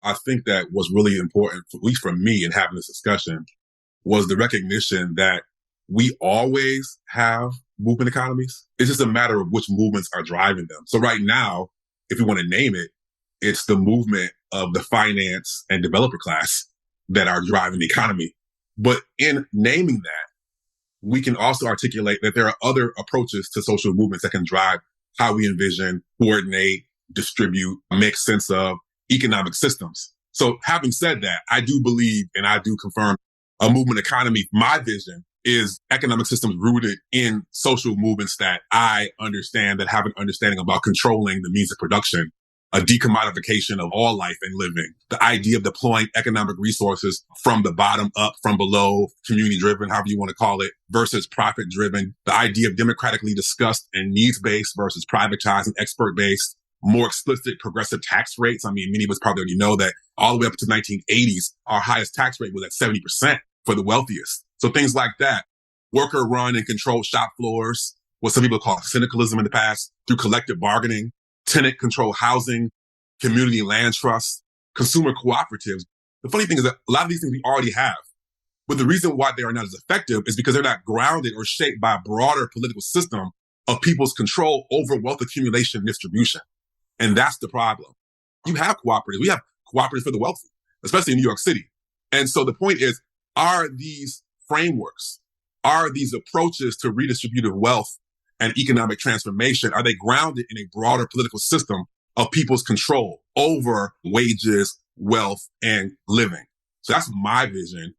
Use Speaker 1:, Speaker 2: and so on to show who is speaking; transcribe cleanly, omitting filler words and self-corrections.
Speaker 1: I think that was really important, at least for me in having this discussion, was the recognition that we always have movement economies. It's just a matter of which movements are driving them. So right now, if we want to name it, it's the movement of the finance and developer class that are driving the economy. But in naming that, we can also articulate that there are other approaches to social movements that can drive how we envision, coordinate, distribute, make sense of economic systems. So having said that, I do believe and I do confirm a movement economy. My vision is economic systems rooted in social movements that I understand, that have an understanding about controlling the means of production, a decommodification of all life and living, the idea of deploying economic resources from the bottom up, from below, community driven, however you want to call it, versus profit driven, the idea of democratically discussed and needs-based versus privatized and expert-based, more explicit progressive tax rates. I mean, many of us probably already know that all the way up to the 1980s, our highest tax rate was at 70% for the wealthiest. So things like that, worker run and controlled shop floors, what some people call syndicalism in the past, through collective bargaining, tenant controlled housing, community land trusts, consumer cooperatives. The funny thing is that a lot of these things we already have. But the reason why they are not as effective is because they're not grounded or shaped by a broader political system of people's control over wealth accumulation and distribution. And that's the problem. You have cooperatives. We have cooperatives for the wealthy, especially in New York City. And so the point is, are these frameworks, are these approaches to redistributive wealth and economic transformation, are they grounded in a broader political system of people's control over wages, wealth, and living? So that's my vision.